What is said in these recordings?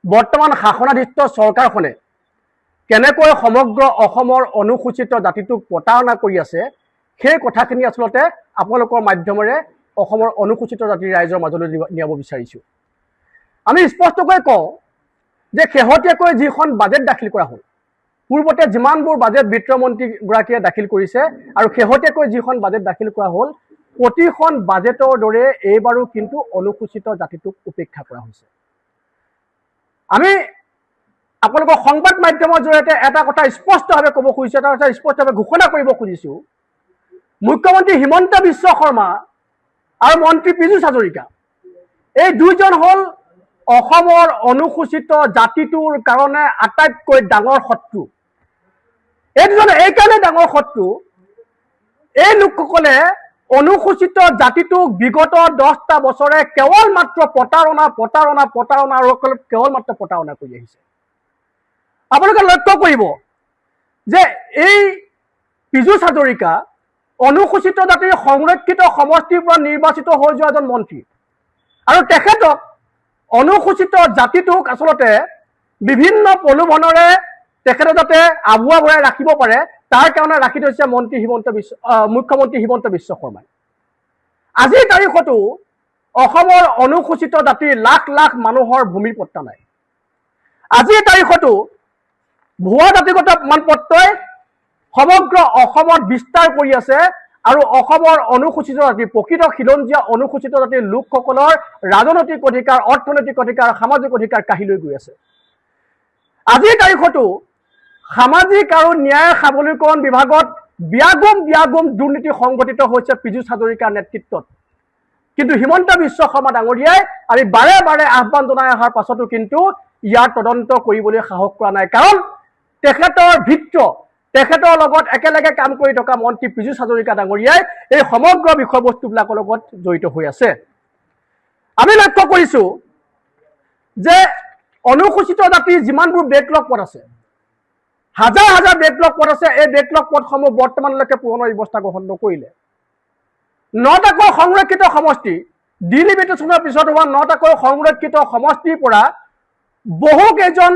বৰ্তমান শাসনাধিষ্ঠ চৰকাৰখনে কেনেকৈ সমগ্ৰ অসমৰ অনুসূচিত জাতিটোক প্ৰতাৰণা কৰি আছে সেই কথাখিনি আচলতে আপোনালোকৰ মাধ্যমেৰে অসমৰ অনুসূচিত জাতিৰ ৰাইজৰ মাজলৈ নিয়াব বিচাৰিছোঁ। আমি স্পষ্টকৈ কওঁ যে শেহতীয়াকৈ যিখন বাজেট দাখিল কৰা হ'ল, পূৰ্বতে যিমানবোৰ বাজেট বিত্তমন্ত্ৰীগৰাকীয়ে দাখিল কৰিছে আৰু শেহতীয়াকৈ যিখন বাজেট দাখিল কৰা হ'ল, প্ৰতিখন বাজেটৰ দৰে এইবাৰো কিন্তু অনুসূচিত জাতিটোক উপেক্ষা কৰা হৈছে। আমি আপোনালোকৰ সংবাদ মাধ্যমৰ জৰিয়তে এটা কথা স্পষ্টভাৱে ক'ব খুজিছোঁ, এটা কথা স্পষ্টভাৱে ঘোষণা কৰিব খুজিছোঁ, মুখ্যমন্ত্ৰী হিমন্ত বিশ্ব শৰ্মা আৰু মন্ত্ৰী পীযুষ হাজৰিকা এই দুইজন হ'ল অসমৰ অনুসূচিত জাতিটোৰ কাৰণে আটাইতকৈ ডাঙৰ শত্ৰু। এই দুজন এইকাৰণে ডাঙৰ শত্ৰু, এই লোকসকলে অনুসূচিত জাতিটোক বিগত 10টা বছৰে কেৱল মাত্ৰ প্ৰতাৰণা আৰু কেৱল মাত্ৰ প্ৰতাৰণা কৰি আহিছে। আপোনালোকে লক্ষ্য কৰিব যে এই পীযুষ হাজৰিকা অনুসূচিত জাতিৰ সংৰক্ষিত সমষ্টিৰ পৰা নিৰ্বাচিত হৈ যোৱা এজন মন্ত্ৰী আৰু তেখেতক অনুসূচিত জাতিটোক আচলতে বিভিন্ন প্ৰলোভনেৰে তেখেতে যাতে আবুৱা ভৰাই ৰাখিব পাৰে তাৰ কাৰণে ৰাখি থৈছে মুখ্যমন্ত্ৰী হিমন্ত বিশ্ব শৰ্মাই। আজিৰ তাৰিখতো অসমৰ অনুসূচিত জাতিৰ লাখ লাখ মানুহৰ ভূমিৰ পট্টা নাই। আজিৰ তাৰিখতো ভুৱা জাতিগত প্ৰমাণপত্ৰই সমগ্ৰ অসমত বিস্তাৰ কৰি আছে আৰু অসমৰ অনুসূচিত জাতি প্ৰকৃত খিলঞ্জীয়া অনুসূচিত জাতিৰ লোকসকলৰ ৰাজনৈতিক অধিকাৰ, অৰ্থনৈতিক অধিকাৰ, সামাজিক অধিকাৰ কাঢ়ি লৈ গৈ আছে। আজিৰ তাৰিখতো সামাজিক আৰু ন্যায় সবলীকৰণ বিভাগত ব্যাগুম দুৰ্নীতি সংঘটিত হৈছে পীযুষ হাজৰিকাৰ নেতৃত্বত। কিন্তু হিমন্ত বিশ্ব শৰ্মা ডাঙৰীয়াই আমি বাৰে বাৰে আহ্বান জনাই অহাৰ পাছতো কিন্তু ইয়াৰ তদন্ত কৰিবলৈ সাহস কৰা নাই। কাৰণ তেখেতৰ ভিত্ৰ, তেখেতৰ লগত একেলগে কাম কৰি থকা মন্ত্ৰী পীযুষ হাজৰিকা ডাঙৰীয়াই এই সমগ্ৰ বিষয়বস্তুবিলাকৰ লগত জড়িত হৈ আছে। আমি লক্ষ্য কৰিছোঁ যে অনুসূচিত জাতিৰ যিমানবোৰ বেকলগ পদ আছে, হাজাৰ হাজাৰ বেকলগ পদ আছে, এই বেকলগ পদসমূহ বৰ্তমানলৈকে পূৰণৰ ব্যৱস্থা গ্ৰহণ নকৰিলে। 9টাকৈ সংৰক্ষিত সমষ্টি, ডিলিমিটেশ্যনৰ পিছত হোৱা 9টাকৈ সংৰক্ষিত সমষ্টিৰ পৰা বহু কেইজন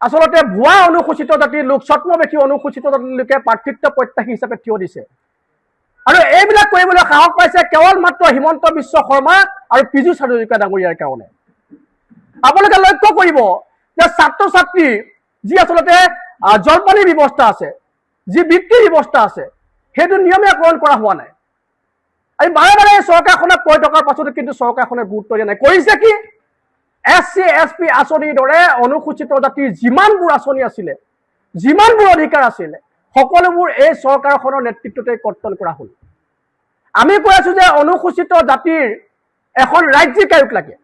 আচলতে ভুৱা অনুসূচিত জাতিৰ লোক, ছদ্মবেশী অনুসূচিত জাতিৰ লোকে প্ৰাৰ্থিত্ব প্ৰত্যাশী হিচাপে থিয় দিছে আৰু এইবিলাক কৰিবলৈ সাহস পাইছে কেৱল মাত্ৰ হিমন্ত বিশ্ব শৰ্মা আৰু পীযুষ হাজৰিকা ডাঙৰীয়াৰ কাৰণে। আপোনালোকে লক্ষ্য কৰিব যে ছাত্ৰ ছাত্ৰীৰ যি আচলতে জলপানিৰ ব্যৱস্থা আছে, যি বৃত্তিৰ ব্যৱস্থা আছে, সেইটো নিয়মীয়াকৰণ কৰা হোৱা নাই। আমি বাৰে বাৰে চৰকাৰখনে কৈ থকাৰ পাছতো কিন্তু চৰকাৰখনে গুৰুত্ব দিয়া নাই। কৰিছে কি? SC SP আঁচনিৰ দৰে অনুসূচিত জাতিৰ যিমানবোৰ আঁচনি আছিলে, যিমানবোৰ অধিকাৰ আছিলে, সকলোবোৰ এই চৰকাৰখনৰ নেতৃত্বতে কৰ্তন কৰা হ'ল। আমি কৈ আছোঁ যে অনুসূচিত জাতিৰ এখন ৰাজ্যিক আয়োগ লাগে।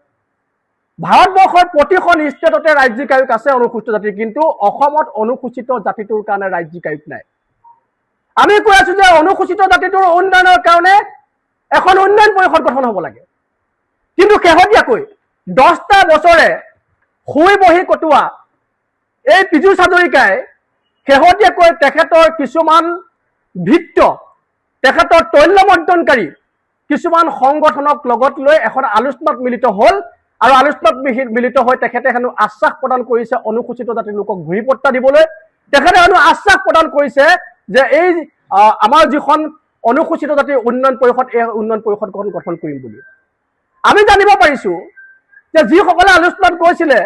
ভাৰতবৰ্ষৰ প্ৰতিখন ষ্টেটতে ৰাজ্যিক আয়োগ আছে অনুসূচিত জাতিৰ, কিন্তু অসমত অনুসূচিত জাতিটোৰ কাৰণে ৰাজ্যিক আয়োগ নাই। আমি কৈ আছোঁ যে অনুসূচিত জাতিটোৰ উন্নয়নৰ কাৰণে এখন উন্নয়ন পৰিষদ গঠন হ'ব লাগে। কিন্তু শেহতীয়াকৈ 10টা বছৰে শুই বহি কটোৱা এই পীযুষ হাজৰিকাই শেহতীয়াকৈ তেখেতৰ কিছুমান ভিত্ত, তেখেতৰ তৈলমৰ্দনকাৰী কিছুমান সংগঠনক লগত লৈ এখন আলোচনাত মিলিত হ'ল আৰু আলোচনাত মিলিত হৈ তেখেতে হেনো আশ্বাস প্ৰদান কৰিছে অনুসূচিত জাতিৰ লোকক ঘূৰি পট্টা দিবলৈ। তেখেতে হেনো আশ্বাস প্ৰদান কৰিছে যে এই আমাৰ যিখন অনুসূচিত জাতিৰ উন্নয়ন পৰিষদ, এই উন্নয়ন পৰিষদখন গঠন কৰিম বুলি। আমি জানিব পাৰিছোঁ যে যিসকলে আলোচনাত গৈছিলে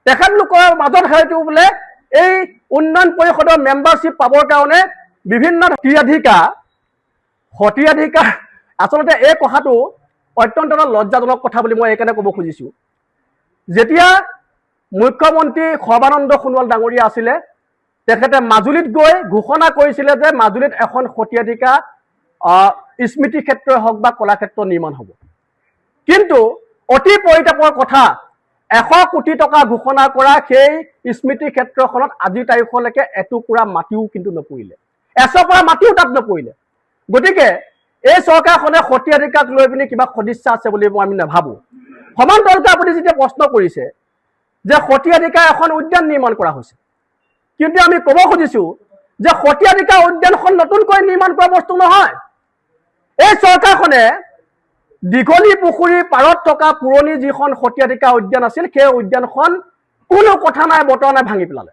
তেখেতলোকৰ মাজত হয়তো বোলে এই উন্নয়ন পৰিষদৰ মেম্বাৰশ্বিপ পাবৰ কাৰণে বিভিন্ন সতীয়াধিকাৰ আচলতে এই কথাটো অত্যন্ত লজ্জাজনক কথা বুলি মই এইকাৰণে ক'ব খুজিছোঁ। যেতিয়া মুখ্যমন্ত্ৰী সৰ্বানন্দ সোণোৱাল ডাঙৰীয়া আছিলে, তেখেতে মাজুলীত গৈ ঘোষণা কৰিছিলে যে মাজুলীত এখন সতীয়াধিকাৰ স্মৃতি ক্ষেত্ৰই হওক বা কলাক্ষেত্ৰ নিৰ্মাণ হ'ব। কিন্তু অতি পৰিতাপৰ কথা, 100 কোটি টকা ঘোষণা কৰা সেই স্মৃতি ক্ষেত্ৰখনত আজিৰ তাৰিখলৈকে এটুকুৰা মাটিও কিন্তু নপৰিলে, এচপৰা মাটিও তাত নপৰিলে। গতিকে এই চৰকাৰখনে সতীয়াধিকাৰক লৈ পিনি কিবা সদিচ্ছা আছে বুলি আমি নাভাবোঁ। সমান্তৰালকৈ আপুনি যেতিয়া প্ৰশ্ন কৰিছে যে সতীয়াধিকাৰ এখন উদ্যান নিৰ্মাণ কৰা হৈছে, কিন্তু আমি ক'ব খুজিছোঁ যে সতীয়াধিকাৰ উদ্যানখন নতুনকৈ নিৰ্মাণ কৰা বস্তু নহয়। এই চৰকাৰখনে দীঘলী পুখুৰীৰ পাৰত থকা পুৰণি যিখন সতীয়াধিকাৰ উদ্যান আছিল, সেই উদ্যানখন কোনো কথা নাই বতৰা নাই ভাঙি পেলালে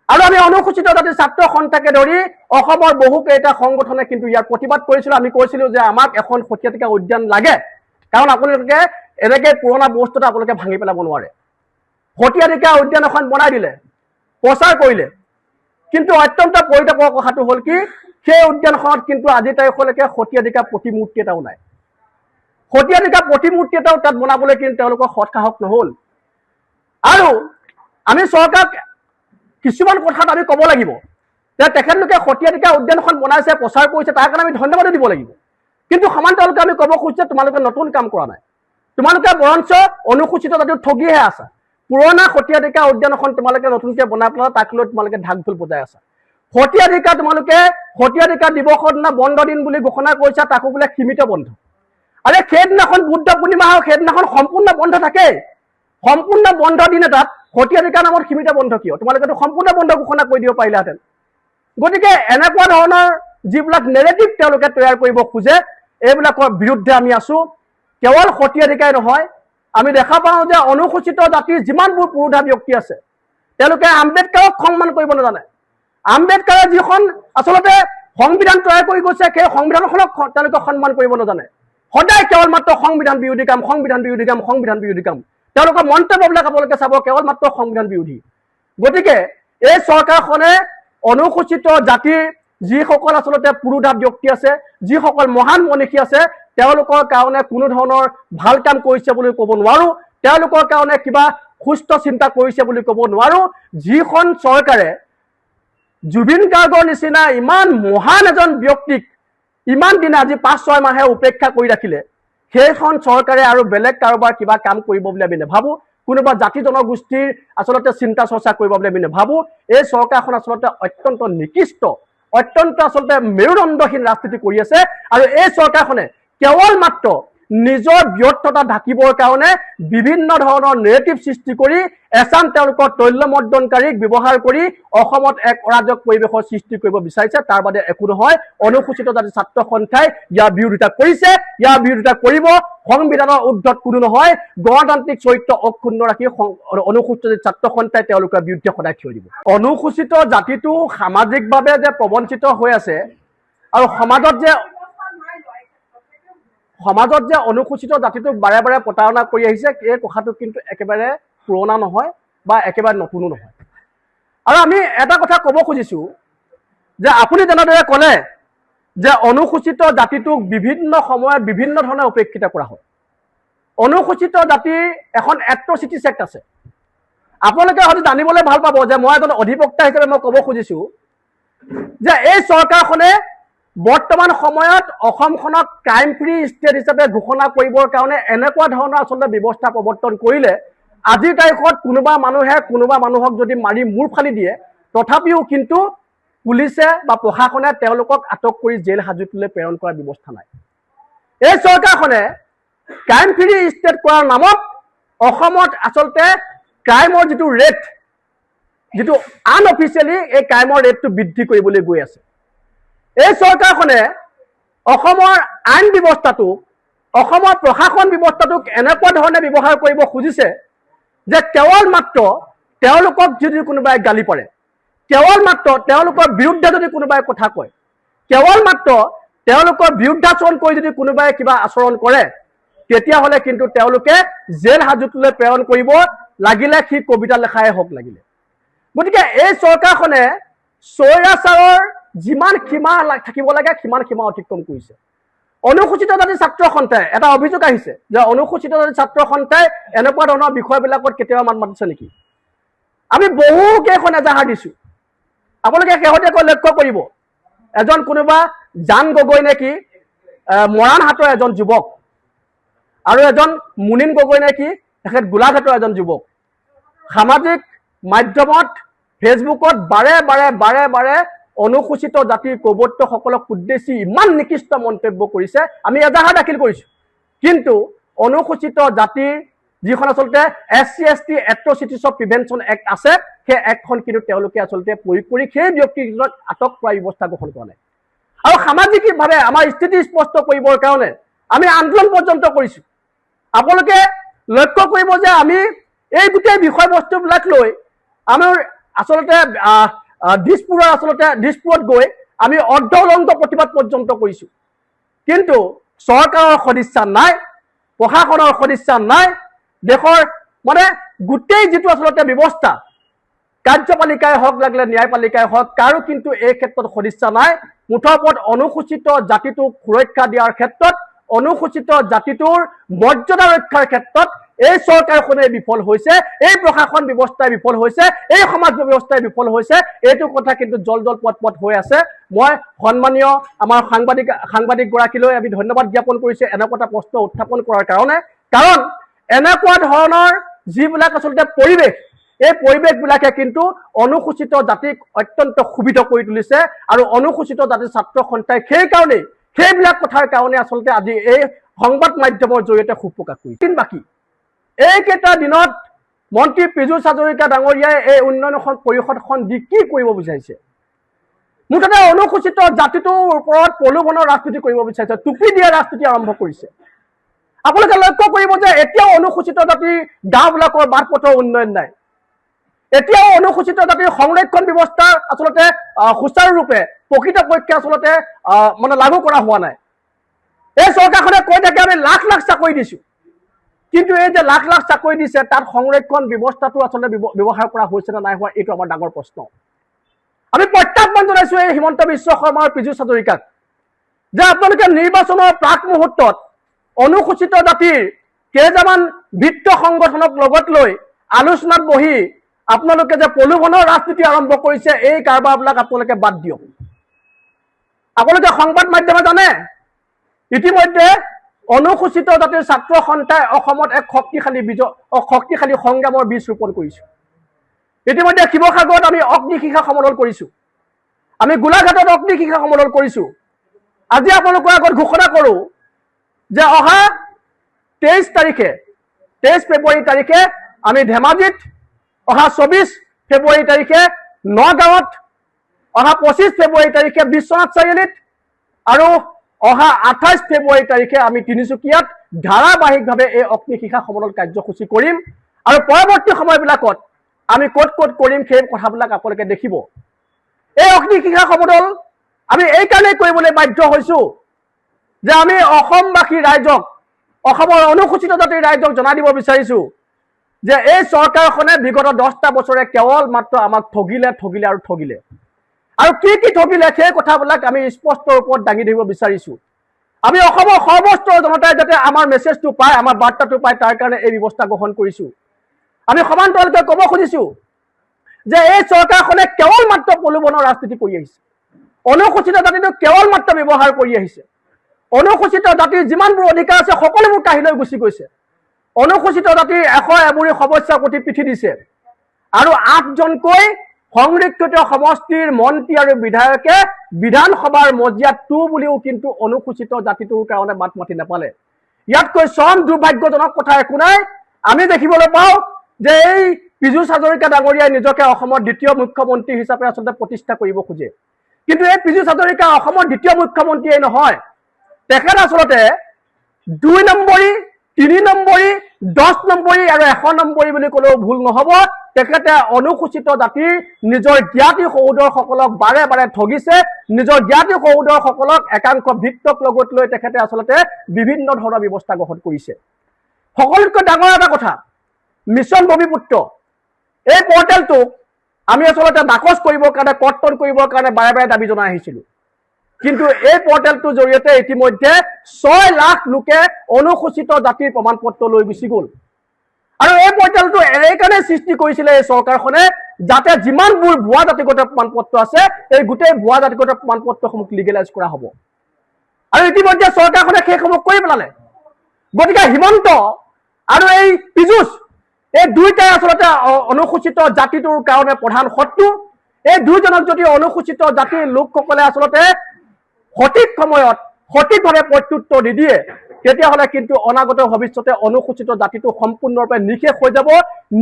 আৰু আমি অনুসূচিত জাতিৰ ছাত্ৰ সন্থাকে ধৰি অসমৰ বহুকেইটা সংগঠনে কিন্তু ইয়াৰ প্ৰতিবাদ কৰিছিল আমি কৈছিলো যে আমাক এখন সতীয়াধিকাৰ উদ্যান লাগে কাৰণ আপোনালোকে এনেকৈ পুৰণা বস্তুটো আপোনালোকে ভাঙি পেলাব নোৱাৰে সতীয়াধিকাৰ উদ্যান এখন বনাই দিলে প্ৰচাৰ কৰিলে কিন্তু অত্যন্ত পৰিতাপৰ কথাটো হ'ল কি সেই উদ্যানখনত কিন্তু আজি তাৰিখলৈকে সতীয়াধিকাৰ প্ৰতিমূৰ্তি এটাও নাই সতীয়াধিকাৰ প্ৰতিমূৰ্তি এটাও তাত বনাবলৈ কিন্তু তেওঁলোকৰ সৎসাহস নহ'ল আৰু আমি চৰকাৰক কিছুমান কথাত আমি ক'ব লাগিব যে তেখেতলোকে সতীয়াধিকাৰ উদ্যানখন বনাইছে প্ৰচাৰ কৰিছে তাৰ কাৰণে আমি ধন্যবাদো দিব লাগিব কিন্তু সমান্তৰালকৈ আমি ক'ব খুজিছে তোমালোকে নতুন কাম কৰা নাই তোমালোকে বৰঞ্চ অনুসূচিত জাতিক ঠগিহে আছা পুৰণা সতীয়াধিকাৰ উদ্যানখন তোমালোকে নতুনকৈ বনাই পেলাই তাক লৈ তোমালোকে ঢাক ঢোল বজাই আছা সতীয়াধিকাৰ তোমালোকে সতীয়াধিকাৰ দিৱসৰ দিনা বন্ধ দিন বুলি ঘোষণা কৰিছা তাকো বোলে সীমিত বন্ধ আৰু সেইদিনাখন বুদ্ধ পূৰ্ণিমা হওক সেইদিনাখন সম্পূৰ্ণ বন্ধ থাকে সম্পূৰ্ণ বন্ধ দিন এটাত সতীয়াধিকাৰ নামত সীমিত বন্ধ কিয় তোমালোকেতো সম্পূৰ্ণ বন্ধ ঘোষণা কৰি দিব পাৰিলাহেঁতেন গতিকে এনেকুৱা ধৰণৰ যিবিলাক নেৰেটিভ তেওঁলোকে তৈয়াৰ কৰিব খোজে এইবিলাকৰ বিৰুদ্ধে আমি আছো কেৱল সতীয়াধিকাৰে নহয় আমি দেখা পাওঁ যে অনুসূচিত জাতিৰ যিমানবোৰ পুৰোধা ব্যক্তি আছে তেওঁলোকে আম্বেদকাৰক সন্মান কৰিব নাজানে আম্বেদকাৰে যিখন আচলতে সংবিধান তৈয়াৰ কৰি গৈছে সেই সংবিধানখনক তেওঁলোকে সন্মান কৰিব নাজানে সদায় কেৱল মাত্ৰ সংবিধান বিৰোধী কাম সংবিধান বিৰোধী কাম সংবিধান বিৰোধী কাম তেওঁলোকৰ মন্তব্যবিলাক আপোনালোকে চাব কেৱল মাত্ৰ সংবিধান বিৰোধী গতিকে এই চৰকাৰখনে অনুসূচিত জাতিৰ যিসকল আচলতে পুৰোধা ব্যক্তি আছে যিসকল মহান মনীষী আছে তেওঁলোকৰ কাৰণে কোনো ধৰণৰ ভাল কাম কৰিছে বুলি ক'ব নোৱাৰো তেওঁলোকৰ কাৰণে কিবা সুস্থ চিন্তা কৰিছে বুলি ক'ব নোৱাৰো যিখন চৰকাৰে জুবিন গাৰ্গৰ নিচিনা ইমান মহান এজন ব্যক্তিক ইমান দিনে আজি 5-6 মাহে উপেক্ষা কৰি ৰাখিলে সেইখন চৰকাৰে আৰু বেলেগ কাৰোবাৰ কিবা কাম কৰিব বুলি আমি নাভাবো কোনোবা জাতি জনগোষ্ঠীৰ আচলতে চিন্তা চৰ্চা কৰিব বুলি আমি নাভাবো এই চৰকাৰখন আচলতে অত্যন্ত নিকৃষ্ট অত্যন্ত আচলতে মেৰুদণ্ডহীন ৰাজনীতি কৰি আছে আৰু এই চৰকাৰখনে কেৱল মাত্ৰ নিজৰ ব্যৰ্থতা ঢাকিবৰ কাৰণে বিভিন্ন ধৰণৰ নেৰেটিভ সৃষ্টি কৰি এছাম তেওঁলোকৰ তৈলমৰ্দনকাৰীক ব্যৱহাৰ কৰি অসমত এক অৰাজক পৰিৱেশৰ সৃষ্টি কৰিব বিচাৰিছে তাৰ বাদে একো নহয় অনুসূচিত জাতিৰ ছাত্ৰ সন্থাই ইয়াৰ বিৰোধিতা কৰিছে ইয়াৰ বিৰোধিতা কৰিব সংবিধানৰ উৰ্ধত কোনো নহয় গণতান্ত্ৰিক চৰিত্ৰ অক্ষুণ্ণ ৰাখি অনুসূচিত ছাত্ৰ সন্থাই তেওঁলোকৰ বিৰুদ্ধে সদায় থিয় দিব অনুসূচিত জাতিটো সামাজিকভাৱে যে প্ৰবঞ্চিত হৈ আছে আৰু সমাজত যে অনুসূচিত জাতিটোক বাৰে বাৰে প্ৰতাৰণা কৰি আহিছে এই কথাটো কিন্তু একেবাৰে পুৰণা নহয় বা একেবাৰে নতুনো নহয় আৰু আমি এটা কথা ক'ব খুজিছো যে আপুনি যেনেদৰে ক'লে যে অনুসূচিত জাতিটোক বিভিন্ন সময়ত বিভিন্ন ধৰণে উপেক্ষিত কৰা হয় অনুসূচিত জাতিৰ এখন এট্ৰচিটি এক্ট আছে আপোনালোকে হয়তো জানিবলৈ ভাল পাব যে মই এজন অধিবক্তা হিচাপে মই ক'ব খুজিছো যে এই চৰকাৰখনে বৰ্তমান সময়ত অসমখনক ক্ৰাইম ফ্ৰী ষ্টেট হিচাপে ঘোষণা কৰিবৰ কাৰণে এনেকুৱা ধৰণৰ আচলতে ব্যৱস্থা প্ৰৱৰ্তন কৰিলে আজিৰ তাৰিখত কোনোবা মানুহে কোনোবা মানুহক যদি মাৰি মূৰ ফালি দিয়ে তথাপিও কিন্তু পুলিচে বা প্ৰশাসনে তেওঁলোকক আটক কৰি জেল হাজতলৈ প্ৰেৰণ কৰাৰ ব্যৱস্থা নাই এই চৰকাৰখনে ক্ৰাইম ফ্ৰী ষ্টেট কৰাৰ নামত অসমত আচলতে ক্ৰাইমৰ যিটো ৰেট যিটো আনঅফিচিয়েলি এই ক্ৰাইমৰ ৰেটটো বৃদ্ধি কৰিবলৈ গৈ আছে এই চৰকাৰখনে অসমৰ আইন ব্যৱস্থাটোক অসমৰ প্ৰশাসন ব্যৱস্থাটোক এনেকুৱা ধৰণে ব্যৱহাৰ কৰিব খুজিছে যে কেৱল মাত্ৰ তেওঁলোকক যদি কোনোবাই গালি পাৰে কেৱল মাত্ৰ তেওঁলোকৰ বিৰুদ্ধে যদি কোনোবাই কথা কয় কেৱল মাত্ৰ তেওঁলোকৰ বিৰুদ্ধাচৰণ কৰি যদি কোনোবাই কিবা আচৰণ কৰে তেতিয়াহ'লে কিন্তু তেওঁলোকে জেল হাজতলৈ প্ৰেৰণ কৰিব লাগিলে সি কবিতা লেখাই হওক লাগিলে গতিকে এই চৰকাৰখনে স্বৈৰাচাৰৰ যিমান সীমা থাকিব লাগে সিমান সীমা অতিক্ৰম কৰিছে অনুসূচিত জাতিৰ ছাত্ৰ সন্থাই এটা অভিযোগ আহিছে যে অনুসূচিত জাতিৰ ছাত্ৰ সন্থাই এনেকুৱা ধৰণৰ বিষয়বিলাকত কেতিয়াবা মাত মাতিছে নেকি আমি বহু কেইখন এজাহাৰ দিছো আপোনালোকে শেহতীয়াকৈ লক্ষ্য কৰিব এজন কোনোবা জান গগৈ নেকি মৰাণ হাতৰ এজন যুৱক আৰু এজন মুনিন গগৈ নেকি তেখেত গোলাঘাটৰ এজন যুৱক সামাজিক মাধ্যমত ফেচবুকত বাৰে বাৰে অনুসূচিত জাতিৰ কবৰ্তসকলক উদ্দেশ্যি ইমান নিকৃষ্ট মন্তব্য কৰিছে আমি এজাহাৰ দাখিল কৰিছো কিন্তু অনুসূচিত জাতিৰ যিখন আচলতে SC/ST এট্ৰচিটিজ অফ প্ৰিভেনশ্যন এক্ট আছে সেই এক্টখন কিন্তু তেওঁলোকে আচলতে প্ৰয়োগ কৰি সেই ব্যক্তিজনক আটক কৰাৰ ব্যৱস্থা গ্ৰহণ কৰা নাই আৰু সামাজিকভাৱে আমাৰ স্থিতি স্পষ্ট কৰিবৰ কাৰণে আমি আন্দোলন পৰ্যন্ত কৰিছো আপোনালোকে লক্ষ্য কৰিব যে আমি এই গোটেই বিষয়বস্তুবিলাক লৈ আমাৰ আচলতে দিছপুৰত গৈ আমি অৰ্ধ উলংঘ প্ৰতিবাদ পৰ্যন্ত কৰিছোঁ। কিন্তু চৰকাৰৰ সদিচ্ছা নাই, প্ৰশাসনৰ সদিচ্ছা নাই, দেশৰ মানে গোটেই যিটো আচলতে ব্যৱস্থা, কাৰ্যপালিকাই হওক লাগিলে ন্যায়পালিকাই হওক, কাৰো কিন্তু এই ক্ষেত্ৰত সদিচ্ছা নাই। মুঠৰ ওপৰত অনুসূচিত জাতিটোক সুৰক্ষা দিয়াৰ ক্ষেত্ৰত, অনুসূচিত জাতিটোৰ মৰ্যাদা ৰক্ষাৰ ক্ষেত্ৰত এই চৰকাৰখনে বিফল হৈছে, এই প্ৰশাসন ব্যৱস্থাই বিফল হৈছে, এই সমাজ ব্যৱস্থাই বিফল হৈছে। এইটো কথা কিন্তু জল পট হৈ আছে। মই সন্মানীয় আমাৰ সাংবাদিকগৰাকীলৈ আমি ধন্যবাদ জ্ঞাপন কৰিছোঁ এনেকুৱা এটা প্ৰশ্ন উত্থাপন কৰাৰ কাৰণে। কাৰণ এনেকুৱা ধৰণৰ যিবিলাক আচলতে পৰিৱেশ, এই পৰিৱেশবিলাকে কিন্তু অনুসূচিত জাতিক অত্যন্ত ক্ষোভিত কৰি তুলিছে। আৰু অনুসূচিত জাতিৰ ছাত্ৰ সন্থাই সেইবিলাক কথাৰ কাৰণে আচলতে আজি এই সংবাদ মাধ্যমৰ জৰিয়তে ক্ষোভ প্ৰকাশ কৰিছে। বাকী এইকেইটা দিনত মন্ত্ৰী পীযুষ হাজৰিকা ডাঙৰীয়াই এই উন্নয়ন পৰিষদখন দি কি কৰিব বিচাৰিছে? মুঠতে অনুসূচিত জাতিটোৰ ওপৰত প্ৰলোভনৰ ৰাজনীতি কৰিব বিচাৰিছে, টুপি দিয়া ৰাজনীতি আৰম্ভ কৰিছে। আপোনালোকে লক্ষ্য কৰিব যে এতিয়াও অনুসূচিত জাতিৰ গাঁওবিলাকৰ বাট পথৰ উন্নয়ন নাই। এতিয়াও অনুসূচিত জাতিৰ সংৰক্ষণ ব্যৱস্থা আচলতে সুচাৰুৰূপে প্ৰকৃতপক্ষে আচলতে মানে লাগু কৰা হোৱা নাই। এই চৰকাৰখনে কৈ থাকে আমি লাখ লাখ চাকৰি দিছোঁ, কিন্তু এই যে লাখ লাখ চাকৰি দিছে তাত সংৰক্ষণ ব্যৱস্থাটো আচলতে ব্যৱহাৰ কৰা হৈছে নে নাই হোৱা, এইটো আমাৰ ডাঙৰ প্ৰশ্ন। আমি প্ৰত্যাহ্বান জনাইছোঁ এই হিমন্ত বিশ্ব শৰ্মা আৰু পীযুষ হাজৰিকাক যে আপোনালোকে নিৰ্বাচনৰ প্ৰাক মুহূৰ্তত অনুসূচিত জাতিৰ কেইটামান বিত্ত সংগঠনক লগত লৈ আলোচনাত বহি আপোনালোকে যে প্ৰলোভনৰ ৰাজনীতি আৰম্ভ কৰিছে, এই কাৰবাৰবিলাক আপোনালোকে বাদ দিয়ক। আপোনালোকে সংবাদ মাধ্যমে জানে ইতিমধ্যে অনুসূচিত জাতিৰ ছাত্ৰ সন্থাই অসমত এক শক্তিশালী সংগ্ৰামৰ বীজ ৰোপণ কৰিছোঁ। ইতিমধ্যে শিৱসাগৰত আমি অগ্নিশিখা সমদল কৰিছোঁ, আমি গোলাঘাটত অগ্নিশিখা সমদল কৰিছোঁ। আজি আপোনালোকৰ আগত ঘোষণা কৰোঁ যে অহা 23 ফেব্ৰুৱাৰী তাৰিখে আমি ধেমাজিত, অহা 24 ফেব্ৰুৱাৰী তাৰিখে নগাঁৱত, অহা 25 ফেব্ৰুৱাৰী তাৰিখে বিশ্বনাথ চাৰিআলিত আৰু অহা 28 ফেব্ৰুৱাৰী তাৰিখে আমি তিনিচুকীয়াত ধাৰাবাহিকভাৱে এই অগ্নিশিখা সমদল কাৰ্যসূচী কৰিম। আৰু পৰৱৰ্তী সময়বিলাকত আমি ক'ত কৰিম সেই কথাবিলাক আপোনালোকে দেখিব। এই অগ্নিশিখা সমদল আমি এইকাৰণেই কৰিবলৈ বাধ্য হৈছোঁ যে আমি অসমবাসী ৰাইজক, অসমৰ অনুসূচিত জাতিৰ ৰাইজক জনাই দিব বিচাৰিছোঁ যে এই চৰকাৰখনে বিগত 10টা বছৰে কেৱল মাত্ৰ আমাক ঠগিলে আৰু ঠগিলে। আৰু কি ঠগিলে সেই কথাবিলাক আমি স্পষ্ট ৰূপত দাঙি ধৰিব বিচাৰিছোঁ। আমি অসমৰ সৰ্বস্তৰৰ জনতাই যাতে আমাৰ মেছেজটো পায়, আমাৰ বাৰ্তাটো পায়, তাৰ কাৰণে এই ব্যৱস্থা গ্ৰহণ কৰিছোঁ। আমি সমান্তৰালকৈ ক'ব খুজিছোঁ যে এই চৰকাৰখনে কেৱল মাত্ৰ প্ৰলোভনৰ ৰাজনীতি কৰি আহিছে, অনুসূচিত জাতিটোক কেৱল মাত্ৰ ব্যৱহাৰ কৰি আহিছে। অনুসূচিত জাতিৰ যিমানবোৰ অধিকাৰ আছে সকলোবোৰ কাঢ়ি লৈ গুচি গৈছে। অনুসূচিত জাতিৰ এমুৰি সমস্যাৰ প্ৰতি পিঠি দিছে। আৰু 8জনকৈ সংৰক্ষিত সমষ্টিৰ মন্ত্ৰী আৰু বিধায়কে বিধানসভাৰ মজিয়াত বুলিও কিন্তু অনুসূচিত জাতিটোৰ কাৰণে মাত মাতি নাপালে। ইয়াতকৈ চৰম দুৰ্ভাগ্যজনক কথা একো নাই। আমি দেখিবলৈ পাওঁ যে এই পীযুষ হাজৰিকা ডাঙৰীয়াই নিজকে অসমৰ দ্বিতীয় মুখ্যমন্ত্ৰী হিচাপে আচলতে প্ৰতিষ্ঠা কৰিব খোজে। কিন্তু এই পীযুষ হাজৰিকা অসমৰ দ্বিতীয় মুখ্যমন্ত্ৰীয়ে নহয়, তেখেত আচলতে 2 নম্বৰী, 3 নম্বৰী, 10 নম্বৰী আৰু 100 নম্বৰী বুলি ক'লেও ভুল নহ'ব। তেখেতে অনুসূচিত জাতিৰ নিজৰ জ্ঞাতি সহোদৰসকলক বাৰে বাৰে ঠগিছে। নিজৰ জ্ঞাতি সহোদৰসকলক একাংশ ভিত্তক লগত লৈ তেখেতে আচলতে বিভিন্ন ধৰণৰ ব্যৱস্থা গ্ৰহণ কৰিছে। সকলোতকৈ ডাঙৰ এটা কথা, মিছন ভূমিপুত্ৰ এই পৰ্টেলটোক আমি আচলতে নাকচ কৰিবৰ কাৰণে, কৰ্তন কৰিবৰ কাৰণে বাৰে বাৰে দাবী জনাই আহিছিলোঁ। কিন্তু এই পৰ্টেলটোৰ জৰিয়তে ইতিমধ্যে 6 লাখ লোকে অনুসূচিত জাতিৰ প্ৰমাণ পত্ৰ লৈ গুচি গ'ল। আৰু এই পৰ্টেলটো এইকাৰণে সৃষ্টি কৰিছিলে এই চৰকাৰখনে যাতে যিমানবোৰ ভুৱা জাতিগত প্ৰমাণ পত্ৰ আছে এই গোটেই ভুৱা জাতিগত প্ৰমাণ পত্ৰসমূহ লিগেলাইজ কৰা হ'ব। আৰু ইতিমধ্যে চৰকাৰখনে সেইসমূহ কৰি পেলালে। গতিকে হিমন্ত আৰু এই পীযুষ এই দুইটাই আচলতে অনুসূচিত জাতিটোৰ কাৰণে প্ৰধান শত্ৰু। এই দুইজনক যদি অনুসূচিত জাতিৰ লোকসকলে আচলতে সঠিক সময়ত সঠিকভাৱে প্ৰত্যুত্তৰ নিদিয়ে তেতিয়াহ'লে কিন্তু অনাগত ভৱিষ্যতে অনুসূচিত জাতিটো সম্পূৰ্ণৰূপে নিশেষ হৈ যাব।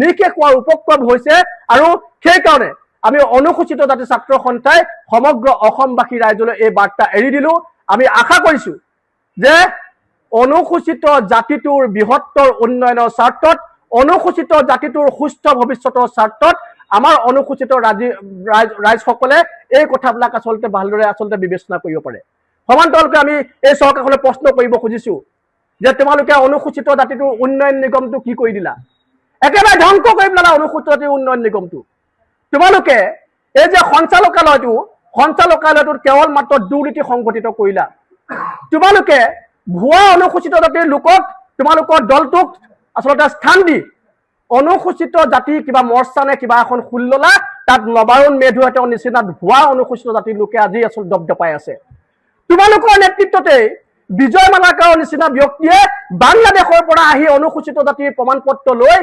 নিশেষ হোৱাৰ উপক্ৰম হৈছে। আৰু সেইকাৰণে আমি অনুসূচিত জাতিৰ ছাত্ৰ সন্থাই সমগ্ৰ অসমবাসী ৰাইজলৈ এই বাৰ্তা এৰি দিলোঁ। আমি আশা কৰিছোঁ যে অনুসূচিত জাতিটোৰ বৃহত্তৰ উন্নয়নৰ স্বাৰ্থত অনুসূচিত জাতিটোৰ সুস্থ ভৱিষ্যতৰ স্বাৰ্থত আমাৰ অনুসূচিত ৰাইজসকলে এই কথাবিলাক আচলতে ভালদৰে আচলতে বিবেচনা কৰিব পাৰে। সমান্তৰালকৈ আমি এই চৰকাৰখনে প্ৰশ্ন কৰিব খুজিছো যে তোমালোকে অনুসূচিত জাতিটোৰ উন্নয়ন নিগমটো কি কৰি দিলা? একেবাৰে ধ্বংস কৰি পেলালা অনুসূচিত জাতিৰ উন্নয়ন নিগমটো। তোমালোকে এই যে সঞ্চালকালয়টোত কেৱল মাত্ৰ দুৰ্নীতি সংঘটিত কৰিলা। তোমালোকে ভুৱা অনুসূচিত জাতিৰ লোকক তোমালোকৰ দলটোক আচলতে স্থান দি অনুসূচিত জাতি কিবা মৰ্চা নে কিবা এখন খুলি ললা, তাত নবাৰুণ মেধুহঁতৰ নিচিনা ভুৱা অনুসূচিত জাতিৰ লোকে আজি আচলতে দপদপাই আছে। তোমালোকৰ নেতৃত্বতে বিজয় মালাকাৰৰ নিচিনা ব্যক্তিয়ে বাংলাদেশৰ পৰা আহি অনুসূচিত জাতিৰ প্ৰমাণ পত্ৰ লৈ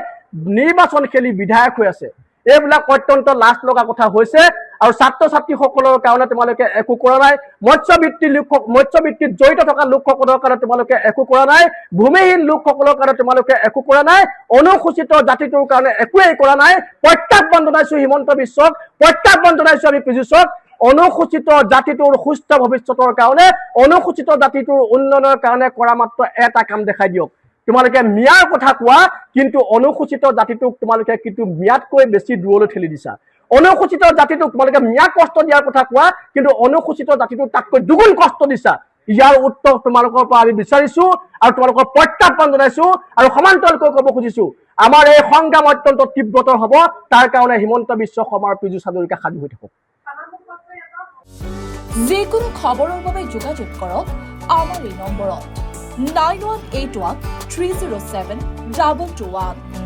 নিৰ্বাচন খেলি বিধায়ক হৈ আছে। এইবিলাক অত্যন্ত লাজ লগা কথা হৈছে। আৰু ছাত্ৰ ছাত্ৰীসকলৰ কাৰণে তোমালোকে একো কৰা নাই। মৎস্যবৃত্তিত জড়িত থকা লোকসকলৰ কাৰণে তোমালোকে একো কৰা নাই। ভূমিহীন লোকসকলৰ কাৰণে তোমালোকে একো কৰা নাই। অনুসূচিত জাতিটোৰ কাৰণে একোৱেই কৰা নাই। প্ৰত্যাহ্বান জনাইছো হিমন্ত বিশ্বক, প্ৰত্যাহ্বান জনাইছো আমি পীযুষক। অনুসূচিত জাতিটোৰ সুস্থ ভৱিষ্যতৰ কাৰণে, অনুসূচিত জাতিটোৰ উন্নয়নৰ কাৰণে কৰা মাত্ৰ এটা কাম দেখাই দিয়ক। তোমালোকে মিয়াৰ কথা কোৱা, কিন্তু অনুসূচিত জাতিটোক তোমালোকে কিন্তু মিয়াতকৈ বেছি দূৰলৈ ঠেলি দিছা। অনুসূচিত জাতিটোক তোমালোকে মিয়া কষ্ট দিয়াৰ কথা কোৱা, কিন্তু অনুসূচিত জাতিটোক তাতকৈ দুগুণ কষ্ট দিছা। ইয়াৰ উত্তৰ তোমালোকৰ পৰা আমি বিচাৰিছো আৰু তোমালোকৰ প্ৰত্যাহ্বান জনাইছো। আৰু সমান্তৰালকৈ ক'ব খুজিছো, আমাৰ এই সংগ্ৰাম অত্যন্ত তীব্ৰতৰ হ'ব। তাৰ কাৰণে হিমন্ত বিশ্ব শৰ্মা আৰু পীযুষ হাজৰিকা সাজু হৈ থাকক। যিকোনো খবৰৰ বাবে যোগাযোগ কৰক আমাৰ এই নম্বৰত 9181 307 221।